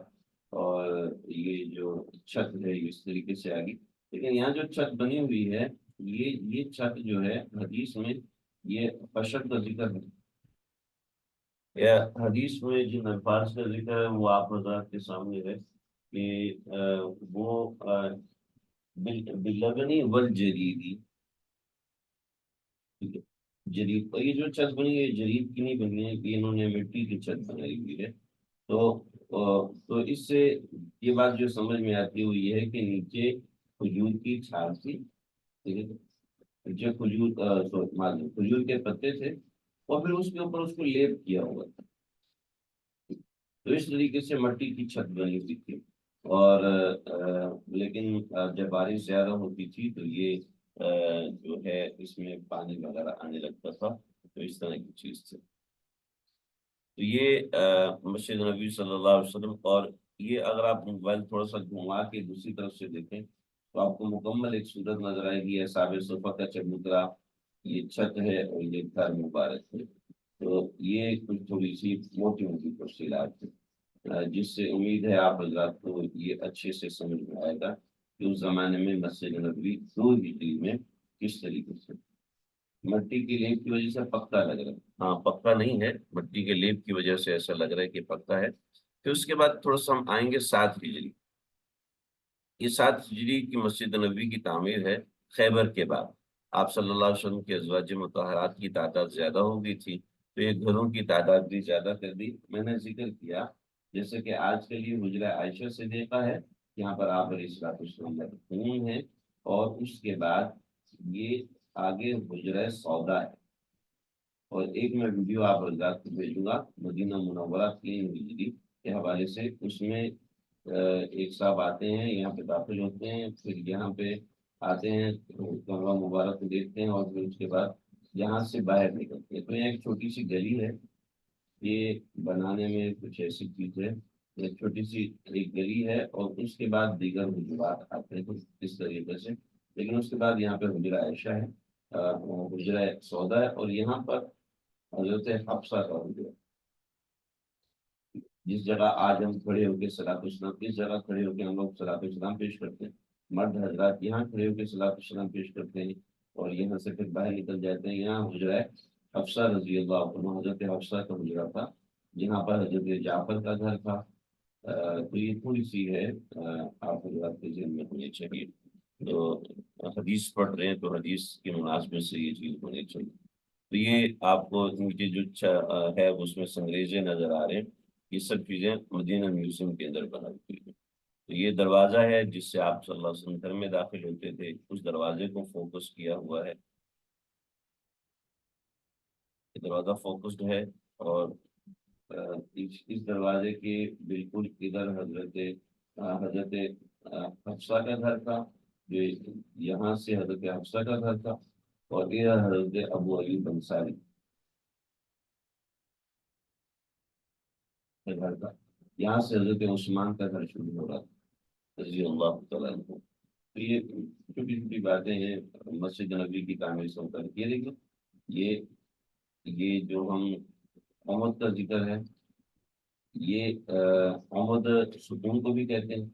اور یہ جو چھت ہے یہ اس طریقے سے آ گئی، لیکن یہاں جو چھت بنی ہوئی ہے یہ چھت جو ہے حدیث میں یہ فشق کا ذکر ہے، یا حدیث میں جن الفاظ کا ذکر ہے وہ آپ حضرات کے سامنے ہے کہ وہ باللبنی والجریدی، ٹھیک ہے، جریب، اور یہ جو چھت بنی ہے جریب کی نہیں بنی ہے، کہ انہوں نے مٹی کی چھت بنائی ہوئی ہے۔ تو اس سے یہ بات جو سمجھ میں آتی ہے وہ یہ ہے کہ نیچے کھجور کی چھال تھی، ٹھیک ہے، نیچے کھجور کے پتے تھے، اور پھر اس کے اوپر اس کو لیپ کیا ہوا تھا، تو اس طریقے سے مٹی کی چھت بنی ہوئی تھی، اور لیکن جب بارش زیادہ ہوتی تھی تو یہ جو ہے اس میں پانی وغیرہ آنے لگتا تھا، تو اس طرح کی چیز تھی۔ تو یہ مسجد نبی صلی اللہ علیہ وسلم، اور یہ اگر آپ موبائل تھوڑا سا گھما کے دوسری طرف سے دیکھیں تو آپ کو مکمل ایک صورت نظر آئے گی، اصحاب صفہ کا چبوترا، یہ چھت ہے، اور یہ گھر مبارک ہے۔ تو یہ کچھ تھوڑی سی موٹی موٹی تفصیلات ہیں جس سے امید ہے آپ حضرات کو یہ اچھے سے سمجھ میں آئے گا کہ اس زمانے میں مسجد نبوی 2 ہجری میں کس طریقے سے مٹی کے لیپ کی وجہ سے پکا لگ رہا ہے، ہاں پکا نہیں ہے، مٹی کے لیپ کی وجہ سے ایسا لگ رہا ہے کہ پکا ہے۔ پھر اس کے بعد تھوڑا سا ہم آئیں گے 7 ہجری، یہ 7 ہجری کی مسجد نبوی کی تعمیر ہے خیبر کے بعد۔ آپ صلی اللہ علیہ وسلم کے ازواج مطہرات کی تعداد زیادہ ہو گئی تھی، تو یہ گھروں کی تعداد بھی زیادہ کر دی۔ میں نے ذکر کیا جیسے کہ آج کے لیے حجرہ عائشہ سے دیکھا ہے، یہاں پر آپ علیہ الصلوۃ والسلام مرحوم ہیں، اور اس کے بعد یہ آگے حجرہ سودا ہے، اور ایک میں ویڈیو آپ حضرات کو بھیجوں گا مدینہ منورہ 3 ہجری کے حوالے سے، اس میں ایک صاحب آتے ہیں یہاں پہ داخل ہوتے ہیں، پھر یہاں پہ آتے ہیں کعبہ مبارک کو دیکھتے ہیں، اور پھر اس کے بعد یہاں سے باہر نکلتے ہیں، تو یہ ایک چھوٹی سی گلی ہے، یہ بنانے میں کچھ ایسی چیز ہے، ایک چھوٹی سی ایک گلی ہے، اور اس کے بعد دیگر حجرات آتے ہیں کچھ اس طریقے سے، لیکن اس کے بعد یہاں پہ حجرہ عائشہ ہے، حجرہ سودا ہے، اور یہاں پر حضرت حفصہ کا حجرہ، جس جگہ آج ہم کھڑے ہو کے صلاۃ السلام، اس جگہ کھڑے ہو کے ہم لوگ صلاۃ السلام پیش کرتے ہیں، مرد حضرات یہاں کھڑے ہو کے صلاۃ السلام پیش کرتے ہیں، اور یہاں سے پھر باہر نکل جاتے ہیں، یہاں حجرہ حفصہ رضی اللہ عنہ، حضرت حفصہ کا حجرہ تھا، جہاں پر حضرت جعفر کا گھر تھا۔ تو یہ تھوڑی سی ہے آپ حضرات کے ذہن میں ہونی چاہیے۔ تو حدیث پڑھ رہے ہیں تو حدیث کی مناسبت سے یہ چیز ہونی چاہیے. تو یہ آپ کو نیچے جو ہے اس میں سنگریزے نظر آ رہے ہیں، یہ سب چیزیں مدینہ میوزیم کے اندر بنا ہوئی ہیں. تو یہ دروازہ ہے جس سے آپ صلی اللہ علیہ وسلم گھر میں داخل ہوتے تھے، اس دروازے کو فوکس کیا ہوا ہے. یہ دروازہ فوکسڈ ہے. اور اس دروازے کے بالکل ادھر حضرت حفصہ کا گھر تھا، جو یہاں سے حضرت حفصہ کا گھر تھا، اور ادھر حضرت ابو ایوب انصاری کا گھر تھا. یہاں سے حضرت عثمان کا گھر شروع ہو رہا تھا رضی اللہ تعالیٰ عنہ. تو یہ چھوٹی چھوٹی باتیں ہیں مسجد نبوی کی تعمیر سے متعلق. یہ دیکھیں، یہ یہ جو ہم عمد کا ذکر ہے، یہ عمد ستون کو بھی کہتے ہیں،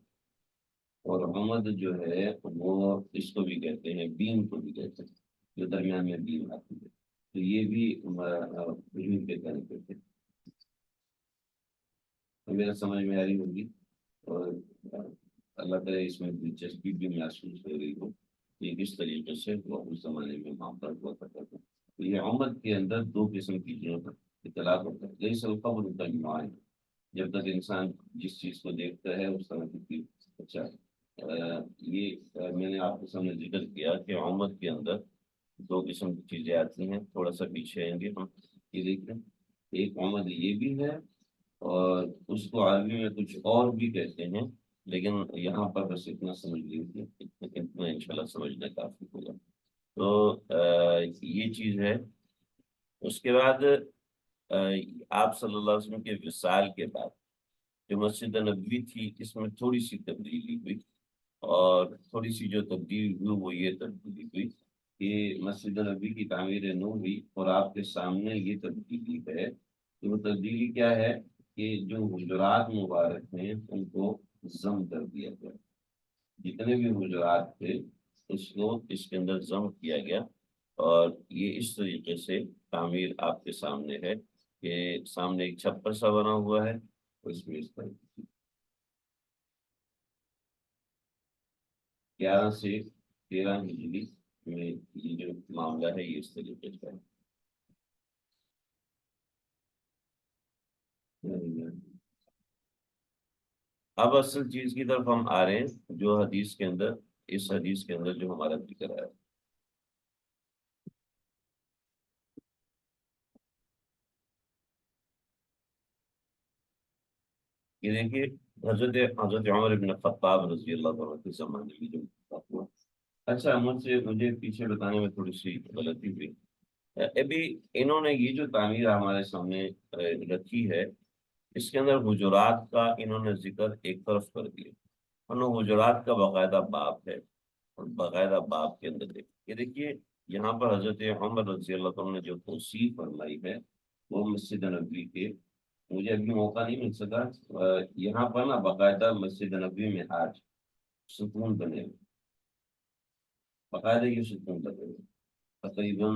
اور عمد جو ہے وہ اس کو بھی کہتے ہیں، بیم کو بھی کہتے ہیں، جو درمیان میں بیم آتی ہے. تو یہ بھی علم کے طریقے سے میرا سمجھ میں آ رہی ہوگی. اور اللہ تعالیٰ اس میں دلچسپی بھی محسوس ہو رہی ہو کہ کس طریقے سے وہ اس زمانے میں معاملات ہوا کرتا تھا. تو یہ عمد کے اندر دو قسم کی چیزوں کا اطلاق ہوتا ہے. یہی سلقہ بنتا ہے، جب تک انسان جس چیز کو دیکھتا ہے اس طرح کی. اچھا، یہ میں نے آپ کے سامنے ذکر کیا کہ عمد کے اندر دو قسم کی چیزیں آتی ہیں. تھوڑا سا پیچھے آئیں گے ہم، یہ دیکھیں. ایک عمد یہ بھی ہے، اور اس کو عربی میں کچھ اور بھی کہتے ہیں، لیکن یہاں پر بس اتنا سمجھ لیجیے، اتنا انشاءاللہ سمجھنا کافی ہوگا. تو یہ چیز ہے. اس کے بعد آپ صلی اللہ علیہ وسلم کے وصال کے بعد جو مسجد نبوی تھی، اس میں تھوڑی سی تبدیلی ہوئی. اور تھوڑی سی جو تبدیلی ہوئی وہ یہ تبدیلی ہوئی کہ مسجد نبوی کی تعمیر نو ہوئی، اور آپ کے سامنے یہ تبدیلی ہے. تو وہ تبدیلی کیا ہے کہ جو حجرات مبارک ہیں ان کو ضم کر دیا گیا. جتنے بھی حجرات تھے اس کو اس کے اندر ضم کیا گیا. اور یہ اس طریقے سے تعمیر آپ کے سامنے ہے کہ سامنے ایک چھپر سا بنا ہوا ہے، اس میں اس طرح 11 سے 13 ہجری میں یہ جو معاملہ ہے یہ اس طریقے سے ہے. اب اصل چیز کی طرف ہم آ رہے ہیں، جو حدیث کے اندر، اس حدیث کے اندر جو ہمارا ذکر ہے. یہ دیکھیے، حضرت عمر بن خطاب رضی اللہ عنہ کے زمانے میں جو ہوا. اچھا، مجھے پیچھے بتانے میں تھوڑی سی غلطی ہوئی. ابھی انہوں نے یہ جو تعمیر ہمارے سامنے رکھی ہے، اس کے اندر حجرات کا انہوں نے ذکر ایک طرف کر دیا. انہوں حجرات کا باقاعدہ باب ہے، اور باقاعدہ باب کے اندر یہ دیکھیے یہاں پر حضرت عمر رضی اللہ عنہ نے جو توصیف فرمائی ہے وہ مسجد نبوی کے، مجھے ابھی موقع نہیں مل سکا. یہاں پر نا باقاعدہ مسجد نبوی میں آج ستون بنے ہوئے، باقاعدہ یہ ستون بنے ہوئے تقریباً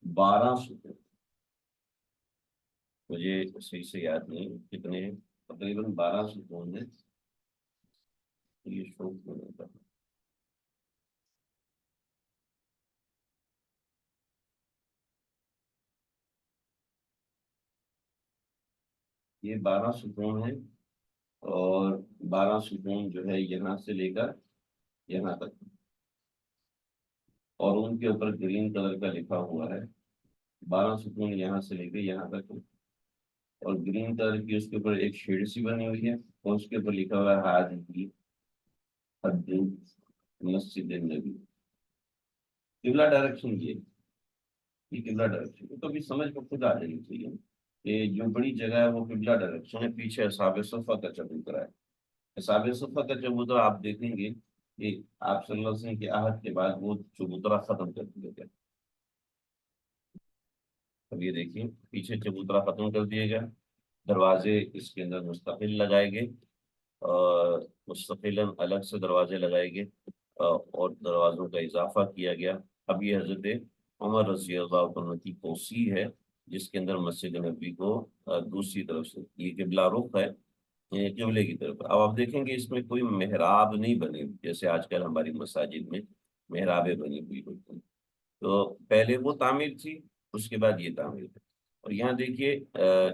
12 ستون. مجھے صحیح سے یاد نہیں کتنے ہیں، تقریباً 12 ستون ہیں. یہ شوق ہونے کا یہ 12 ستون ہیں. اور 12 ستون جو ہے یہاں سے لے کر یہاں تک، اور ان کے اوپر گرین کلر کا لکھا ہوا ہے. 12 ستون یہاں سے لے کے یہاں تک، اور گرین کلر کی اس کے اوپر ایک شیڈ سی بنی ہوئی ہے، اور اس کے اوپر لکھا ہوا ہے حاج کی حد مسجد النبی. قبلہ ڈائریکشن یہ قبلہ ڈائریکشن تو بھی سمجھ کو خود آ جانی چاہیے کہ جو بڑی جگہ ہے وہ قبلہ ڈائریکشن ہے. پیچھے اصحاب صفہ کا چبوترا ہے. اصحاب صفہ کا چبوترا آپ دیکھیں گے کہ آپ صلی اللہ علیہ وسلم کے عہد کے بعد وہ چبوترا ختم کر دیا گیا. اب یہ دیکھیں پیچھے چبوترا ختم کر دیا گیا، دروازے اس کے اندر مستقل لگائے گئے، اور مستقل الگ سے دروازے لگائے گئے، اور دروازوں کا اضافہ کیا گیا. اب یہ حضرت عمر رضی اللہ عنہ کی توسیع ہے جس کے اندر مسجد نبوی کو دوسری طرف سے یہ قبلہ رخ ہے. قبلے کی طرف۔ اب آپ دیکھیں گے اس میں کوئی محراب نہیں بنی، جیسے آج کل ہماری مساجد میں محرابیں بنی ہوئی ہوتی ہیں۔ تو پہلے وہ تعمیر تھی، اس کے بعد یہ تعمیر ہے۔ اور یہاں دیکھیے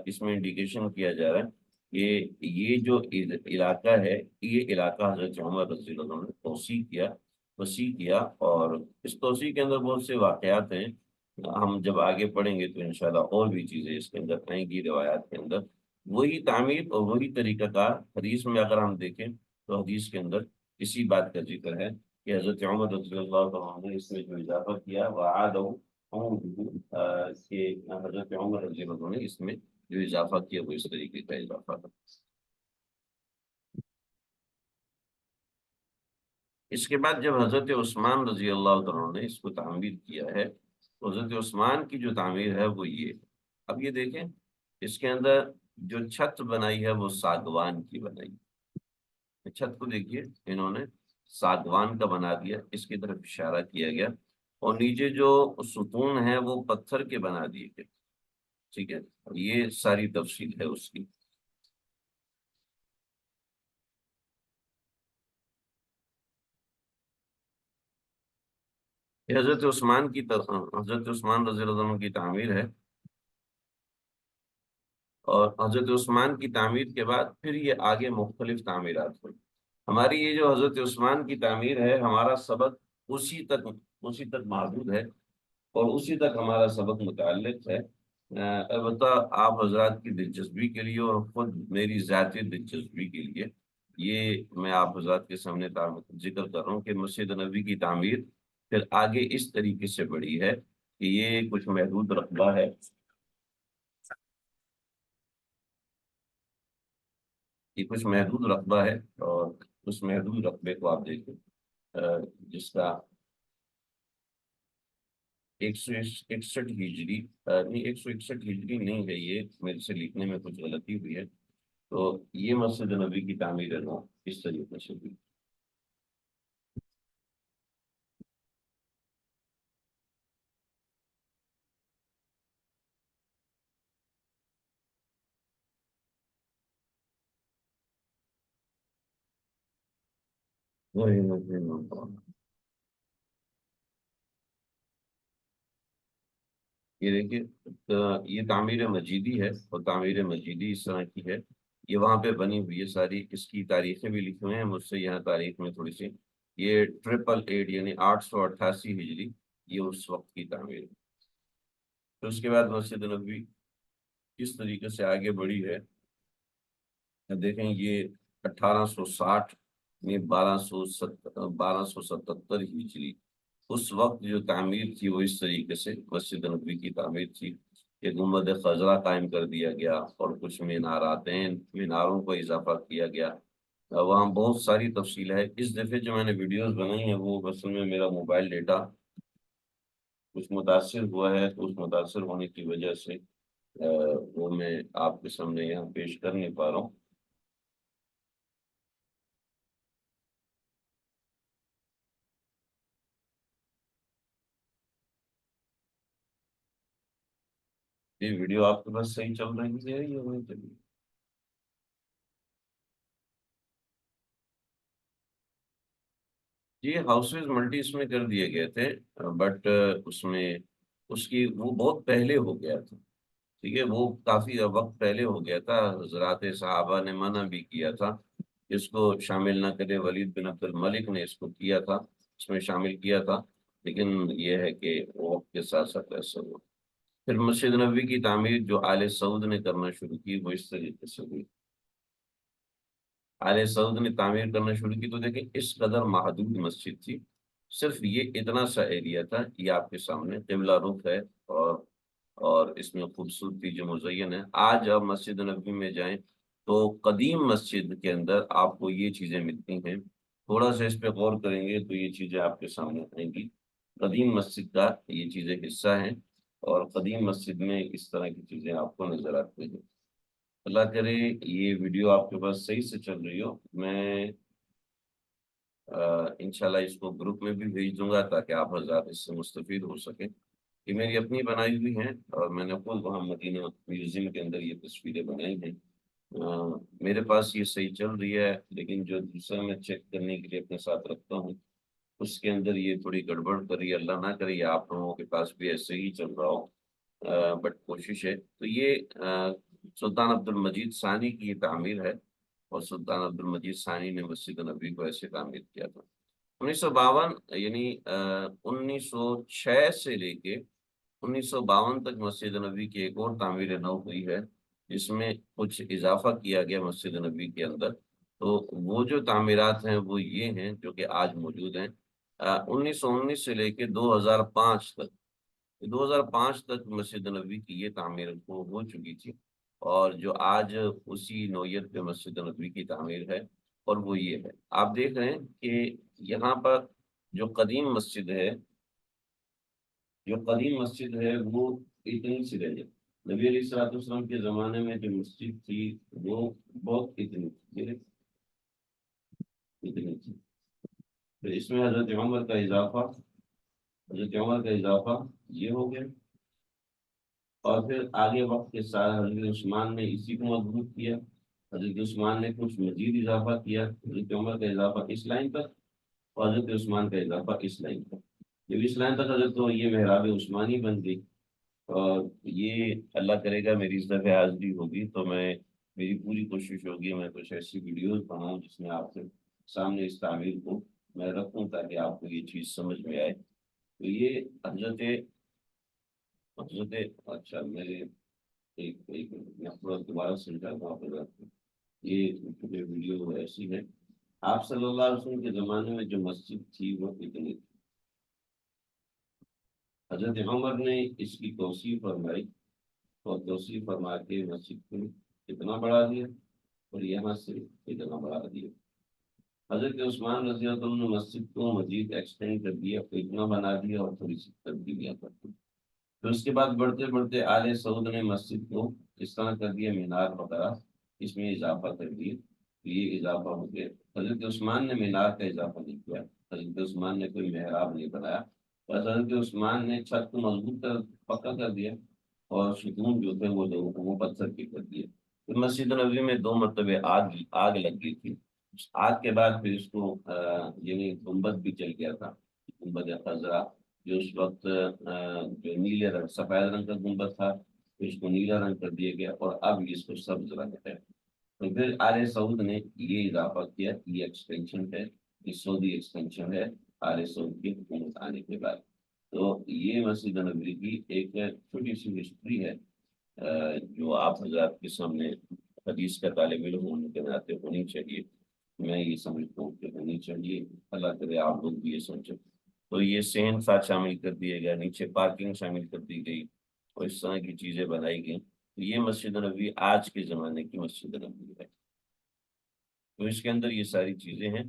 اس میں انڈیکیشن کیا جا رہا ہے کہ یہ جو علاقہ ہے، یہ علاقہ حضرت عمر رضی اللہ عنہ نے وسیع کیا، اور اس توسیع کے اندر بہت سے واقعات ہیں، ہم جب آگے پڑھیں گے تو انشاءاللہ اور بھی چیزیں اس کے اندر آئیں گی روایات کے اندر۔ وہی تعمیر اور وہی طریقہ کار حدیث میں اگر ہم دیکھیں تو حدیث کے اندر اسی بات کا ذکر ہے کہ حضرت عمر رضی اللہ عنہ نے اس میں جو اضافہ کیا کہ حضرت عمر رضی اللہ عنہ نے اس میں جو اضافہ کیا وہ اس طریقے کا اضافہ تھا۔ اس کے بعد جب حضرت عثمان رضی اللہ عنہ نے اس کو تعمیر کیا ہے، تو حضرت عثمان کی جو تعمیر ہے وہ یہ۔ اب یہ دیکھیں اس کے اندر جو چھت بنائی ہے وہ ساگوان کی بنائی، چھت کو دیکھیے انہوں نے ساگوان کا بنا دیا، اس کی طرف اشارہ کیا گیا، اور نیچے جو ستون ہیں وہ پتھر کے بنا دیے گئے، ٹھیک ہے، یہ ساری تفصیل ہے اس کی۔ یہ حضرت عثمان رضی اللہ عنہ کی تعمیر ہے، اور حضرت عثمان کی تعمیر کے بعد پھر یہ آگے مختلف تعمیرات ہوئی۔ ہماری یہ جو حضرت عثمان کی تعمیر ہے، ہمارا سبق اسی تک محدود ہے، اور اسی تک ہمارا سبق متعلق ہے۔ البتہ آپ حضرات کی دلچسپی کے لیے اور خود میری ذاتی دلچسپی کے لیے یہ میں آپ حضرات کے سامنے ذکر کر رہا ہوں کہ مسجد نبوی کی تعمیر پھر آگے اس طریقے سے بڑھی ہے کہ یہ کچھ محدود رقبہ ہے، اور اس محدود رقبے کو آپ دیکھیں جس کا 161 ہجری نہیں، 161 ہجری نہیں ہے، یہ میرے سے لکھنے میں کچھ غلطی ہوئی ہے۔ تو یہ مسجد نبی کی تعمیر ہے نا اس طریقے سے ہوئی۔ یہ دیکھیے یہ تعمیر مجیدی ہے، اور تعمیر مجیدی اس طرح کی ہے، یہ وہاں پہ بنی ہوئی ہے ساری، اس کی تاریخیں بھی لکھی ہوئی ہیں مجھ سے یہاں تاریخ میں تھوڑی سی، یہ 888 یعنی 888 ہجری یہ اس وقت کی تعمیر ہے۔ پھر اس کے بعد مسجد نبوی کس طریقے سے آگے بڑھی ہے دیکھیں، یہ 1860 میں 1277 ہجری اس وقت جو تعمیر تھی وہ اس طریقے سے مسجد نبوی کی تعمیر تھی کہ گنبد خضرا قائم کر دیا گیا، اور کچھ میناروں کو اضافہ کیا گیا۔ وہاں بہت ساری تفصیل ہے، اس دفعہ جو میں نے ویڈیوز بنائی ہیں وہ اصل میں میرا موبائل ڈیٹا کچھ متاثر ہوا ہے، تو اس متاثر ہونے کی وجہ سے وہ میں آپ کے سامنے یہاں پیش کر نہیں پا رہا ہوں۔ یہ ویڈیو آپ کے پاس صحیح چل رہی ہے یا نہیں چل رہی؟ جی ہاؤسز ملٹی اس میں کر دیے گئے تھے، بٹ اس میں اس کی وہ بہت پہلے ہو گیا تھا، ٹھیک ہے، وہ کافی وقت پہلے ہو گیا تھا، حضرات صحابہ نے منع بھی کیا تھا اس کو شامل نہ کرے، ولید بن عبد الملک نے اس کو کیا تھا، اس میں شامل کیا تھا، لیکن یہ ہے کہ وہ وقت کے ساتھ ساتھ ایسا ہوا۔ پھر مسجد نبوی کی تعمیر جو آل سعود نے کرنا شروع کی وہ اس طریقے سے ہوئی۔ آل سعود نے تعمیر کرنا شروع کی تو دیکھیں اس قدر محدود مسجد تھی، صرف یہ اتنا سا ایریا تھا، یہ آپ کے سامنے قبلہ رخ ہے، اور اس میں خوبصورتی جو مزین ہے۔ آج آپ مسجد نبوی میں جائیں تو قدیم مسجد کے اندر آپ کو یہ چیزیں ملتی ہیں، تھوڑا سا اس پہ غور کریں گے تو یہ چیزیں آپ کے سامنے آئیں گی، قدیم مسجد کا یہ چیزیں حصہ ہیں، اور قدیم مسجد میں اس طرح کی چیزیں آپ کو نظر آتی ہیں۔ اللہ کرے یہ ویڈیو آپ کے پاس صحیح سے چل رہی ہو، میں انشاءاللہ اس کو گروپ میں بھی بھیج دوں گا تاکہ آپ حضرات اس سے مستفید ہو سکیں۔ یہ میری اپنی بنائی ہوئی ہیں، اور میں نے خود وہاں مدینہ میوزیم کے اندر یہ تصویریں بنائی ہیں، میرے پاس یہ صحیح چل رہی ہے، لیکن جو دوسرا میں چیک کرنے کے لیے اپنے ساتھ رکھتا ہوں اس کے اندر یہ تھوڑی گڑبڑ کر رہی ہے، اللہ نہ کرے آپ لوگوں کے پاس بھی ایسے ہی چل رہا ہو، بٹ کوشش ہے۔ تو یہ سلطان عبد المجید ثانی کی یہ تعمیر ہے، اور سلطان عبد المجید ثانی نے مسجد نبوی کو ایسے تعمیر کیا تھا 1952، یعنی 1906 سے لے کے 1952 تک مسجد نبوی کی ایک اور تعمیر نو ہوئی ہے، جس میں کچھ اضافہ کیا گیا مسجد نبوی کے اندر۔ تو وہ جو تعمیرات ہیں وہ یہ ہیں جو کہ آج موجود ہیں 1919 سے لے کے 2005 تک۔ 2005 تک مسجد نبوی کی یہ تعمیر ہو چکی تھی، اور جو آج اسی نوعیت پہ مسجد نبوی کی تعمیر ہے، اور وہ یہ ہے آپ دیکھ رہے ہیں کہ یہاں پر جو قدیم مسجد ہے، وہ اتنی سی رہ جائے۔ نبی علیہ الصلوۃ والسلام کے زمانے میں جو مسجد تھی وہ بہت اتنی تھی۔ پھر اس میں حضرت عمر کا اضافہ یہ ہو گیا، اور پھر آگے وقت کے ساتھ حضرت عثمان نے اسی کو مضبوط کیا، حضرت عثمان نے کچھ مزید اضافہ کیا، حضرت عمر کا اضافہ اس لائن تک، اور حضرت عثمان کا اضافہ اس لائن تک۔ جب اس لائن تک حضرت تو یہ محراب عثمانی بن گئی، اور یہ اللہ کرے گا میری اس دفعہ حاضری ہوگی تو میری پوری کوشش ہوگی میں کچھ ایسی ویڈیوز بناؤں جس میں آپ کے سامنے اس تعمیر کو میں رکھوں تاکہ آپ کو یہ چیز سمجھ میں آئے۔ تو یہ حضرت اچھا میرے ایک میں تھوڑا دوبارہ سمجھا تھا، یہ ویڈیو ایسی ہے، آپ صلی اللہ علیہ وسلم کے زمانے میں جو مسجد تھی وہ اتنی تھی، حضرت عمر نے اس کی توسیع فرمائی، اور توسیع فرما کے مسجد کو اتنا بڑھا دیا، اور یہاں سے اتنا بڑھا دیا۔ حضرت عثمان رضی اللہ عنہ نے مسجد کو مزید ایکسٹینڈ کر دیا، اتنا بنا دیا اور تھوڑی سی تبدیلیاں کر دی۔ پھر اس کے بعد بڑھتے بڑھتے آل سعود نے مسجد کو اس طرح کر دیا، مینار وغیرہ اس میں اضافہ کر دیا، یہ اضافہ ہو گیا۔ حضرت عثمان نے مینار کا اضافہ نہیں کیا، حضرت عثمان نے کوئی محراب نہیں بنایا، بس حضرت عثمان نے چھت کو مضبوط پکا کر دیا، اور ستون جو تھے وہ پتھر کے کر دیے۔ پھر مسجد نبوی میں 2 مرتبہ آگ لگ گئی تھی، آگ کے بعد پھر اس کو یعنی گنبد بھی چل گیا تھا، گنبد خضرا جو اس وقت جو نیلے رنگ سفید رنگ کا گنبد تھا، اس کو نیلا رنگ کر دیا گیا، اور اب اس کو سبز رنگ ہے۔ تو پھر آل سعود نے یہ اضافہ کیا، یہ ایکسٹینشن ہے، یہ سعودی ایکسٹینشن ہے آل سعود کی حکومت آنے کے بعد۔ تو یہ مسجد نبوی کی ایک چھوٹی سی ہسٹری ہے جو آپ حضرات کے سامنے حدیث کا طالب علم ہونے کے ناطے ہونی چاہیے، میں یہ سمجھتا ہوں کہ ہونی چاہیے، اللہ کرے آپ لوگ بھی یہ سمجھیں۔ تو یہ سین ساتھ شامل کر دیے گیا، نیچے پارکنگ شامل کر دی گئی، اور اس طرح کی چیزیں بنائی گئی۔ تو یہ مسجد نبوی آج کے زمانے کی مسجد نبوی ہے، تو اس کے اندر یہ ساری چیزیں ہیں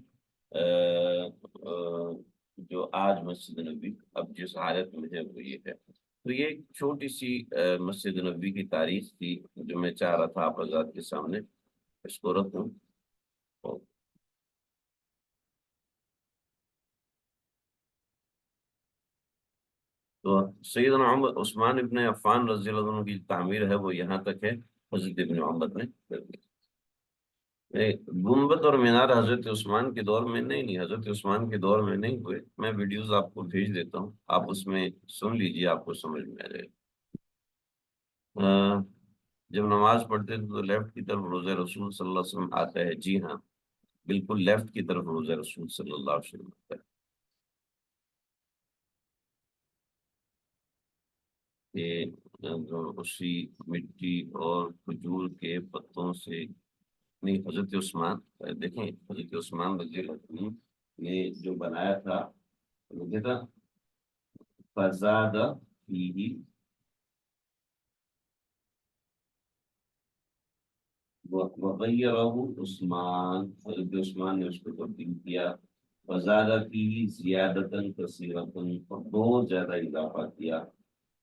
جو آج مسجد نبوی اب جس حالت میں ہے وہ یہ ہے۔ تو یہ ایک چھوٹی سی مسجد نبوی کی تاریخ تھی جو میں چاہ رہا تھا آپ حضرات کے سامنے اس کو رکھوں۔ تو سیدنا عثمان ابن عفان رضی اللہ عنہ کی تعمیر ہے وہ یہاں تک ہے، حضرت ابن عمر نے کر دی۔ گنبد اور مینار حضرت عثمان کے دور میں نہیں، حضرت عثمان کے دور میں نہیں ہوئے، میں ویڈیوز آپ کو بھیج دیتا ہوں، آپ اس میں سن لیجئے، آپ کو سمجھ میں آ جائے۔ جب نماز پڑھتے تھے تو لیفٹ کی طرف روزہ رسول صلی اللہ علیہ وسلم آتا ہے، جی ہاں بالکل لیفٹ کی طرف روزہ رسول صلی اللہ علیہ وسلم آتا ہے، کہ اسی مٹی اور کھجور کے پتوں سے نہیں، حضرت عثمان دیکھیں، حضرت عثمان رضی اللہ عنہ نے جو بنایا تھا وہ کیا تھا، فزاد فیہ وغیرہ عثمان، حضرت عثمان نے اس کو تبدیل کیا، فزاد فیہ زیادتاً کثیرتاً، اور بہت زیادہ اضافہ کیا،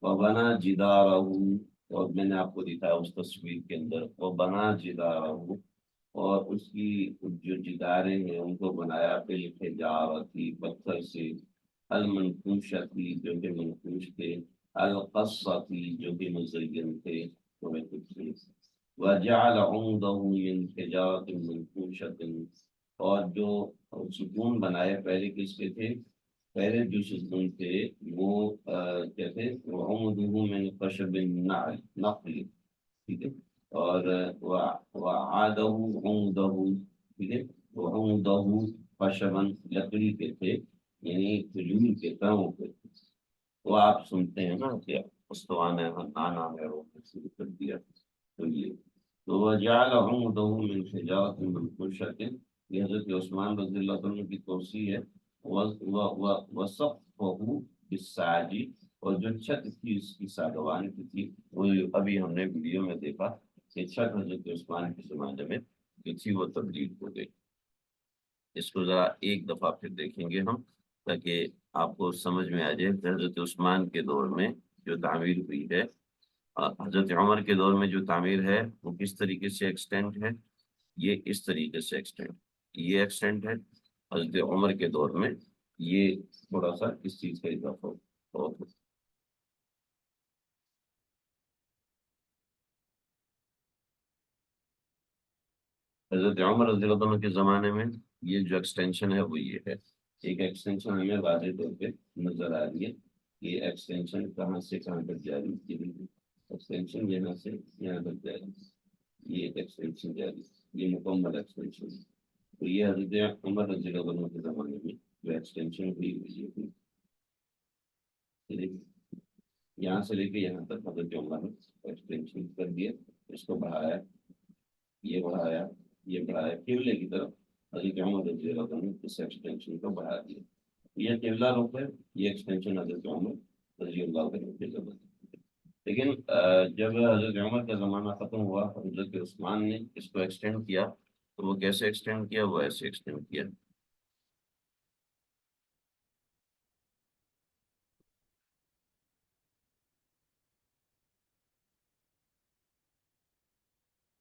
وبنا جدارہ، اور میں نے آپ کو دکھایا اس تصویر کے اندر، وبنا جدارہ، اور اس کی جو جداریں ہیں ان کو بنایا بالحجارتی، پتھر سے، المنقوشتی جو کہ منقوش تھے، القصتی جو کہ مزین تھے، وجعل عمده من حجارة منفوشة، اور جو ستون بنائے پہلے کس کے تھے؟ پہلے جو ستون تھے وہ کیا تھے؟ وعمده من خشب نخل، ٹھیک ہے، اور وعاده عمده، ٹھیک ہے، وعمده خشبا، لکڑی کے تھے، یعنی کھجور کے تنوں کے تھے۔ وہ آپ سنتے ہیں نا کہ استوانہ نانا ہے وہ شروع کر دیا، تو یہ تو وجعل عمده من حجارة منفوشة، یہ حضرت عثمان رضی اللہ عنہ کی توصیہ ہے۔ وسقفه بالساج، اور جو چھت تھی اس کی ساگوان کی تھی، وہ ابھی ہم نے ویڈیو میں دیکھا کہ چھت حضرت عثمان کے زمانے میں جو تھی وہ تبدیل ہو گئی۔ اس کو ذرا ایک دفعہ پھر دیکھیں گے ہم، تاکہ آپ کو سمجھ میں آ جائے کہ حضرت عثمان کے دور میں جو تعمیر ہوئی ہے، حضرت عمر کے دور میں جو تعمیر ہے وہ کس طریقے سے ایکسٹینڈ ہے، یہ اس طریقے سے ایکسٹینڈ، یہ ایکسٹینڈ ہے۔ حضرت عمر کے دور میں یہ تھوڑا سا اس چیز کا اضافہ ہو۔ حضرت عمر رضی اللہ عنہ کے زمانے میں یہ جو ایکسٹینشن ہے وہ یہ ہے۔ ایک ایکسٹینشن ہمیں واضح طور پہ نظر آ رہی ہے، یہ ایکسٹینشن کہاں سے کہاں تک جاری کی گئی ہے۔ ایکسٹینشن یہاں سے یہاں تک جاری، یہ ایک ایکسٹینشن جاری، یہ مکمل ایکسٹینشن۔ تو یہ حضرت عمر رضی اللہ عنہ کے زمانے میں جو ایکسٹینشن ہوئی ہوئی ہے، یہاں سے لے کے یہاں تک حضرت عمر نے ایکسٹینشن کر دیا، اس کو بڑھایا، یہ بڑھایا، یہ بڑھایا، قبلے کی طرف حضرت عمر رضی اللہ عنہ نے اس ایکسٹینشن کو بڑھا دیا۔ یہ قبلہ رخ ہے، یہ ایکسٹینشن حضرت عمر رضی اللہ عنہ کے زمانے میں۔ لیکن جب حضرت عمر کا زمانہ ختم ہوا، حضرت عثمان نے اس کو ایکسٹینڈ کیا، تو وہ کیسے ایکسٹینڈ کیا؟ وہ ایسے ایکسٹینڈ کیا۔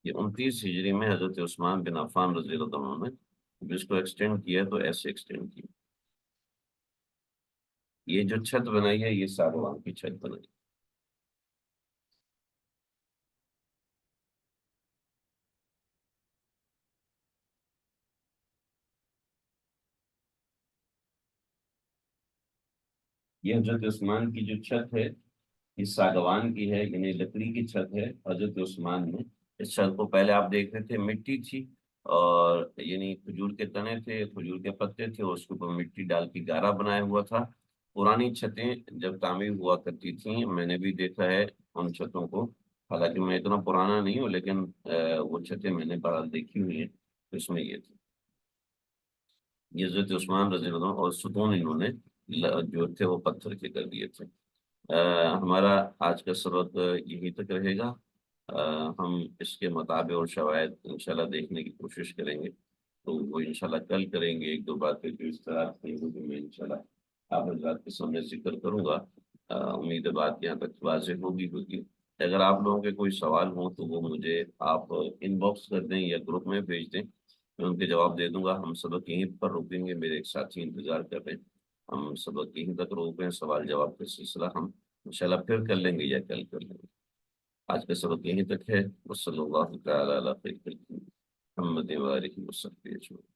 یہ 29 ہجری میں حضرت عثمان بن عفان رضی اللہ عنہ نے اس کو ایکسٹینڈ کیا، تو ایسے ایکسٹینڈ کیا۔ یہ جو چھت بنائی ہے یہ ساگوان کی چھت بنائی۔ یہ حضرت عثمان کی جو چھت ہے یہ ساگوان کی ہے، یعنی لکڑی کی چھت ہے۔ حضرت عثمان نے اس چھت کو، پہلے آپ دیکھ رہے تھے مٹی تھی، اور یعنی کھجور کے تنے تھے، کھجور کے پتے تھے، اور اس کے اوپر مٹی ڈال کے گارا بنایا ہوا تھا۔ پرانی چھتیں جب تعمیر ہوا کرتی تھیں، میں نے بھی دیکھا ہے ان چھتوں کو، حالانکہ میں اتنا پرانا نہیں ہوں، لیکن وہ چھتیں میں نے بہرحال دیکھی ہوئی ہیں، اس میں یہ تھی۔ یہ حضرت عثمان رضی اللہ عنہ، اور ستون انہوں نے جو تھے وہ پتھر کے کر دیے تھے۔ ہمارا آج کا سبق یہیں تک رہے گا۔ ہم اس کے مطابق اور شواہد انشاءاللہ دیکھنے کی کوشش کریں گے، تو وہ انشاءاللہ کل کریں گے۔ ایک دو باتیں جو اس طرح کی ہوگی میں انشاءاللہ آپ حضرات کے سامنے ذکر کروں گا۔ امید ہے بات یہاں تک واضح ہوگی۔ اگر آپ لوگوں کے کوئی سوال ہوں تو وہ مجھے آپ ان باکس کر دیں یا گروپ میں بھیج دیں، میں ان کے جواب دے دوں گا۔ ہم سبق یہیں پر روکیں گے، میرے ایک ساتھی انتظار کر رہے ہیں، ہم سبق یہیں تک روکیں۔ سوال جواب کا سلسلہ ہم انشاءاللہ پھر کر لیں گے یا کل کر لیں گے۔ آج کا سبق یہیں تک ہے۔ وصلی اللہ تعالی علی خیر خلقہ محمد و آلہ وصحبہ اجمعین۔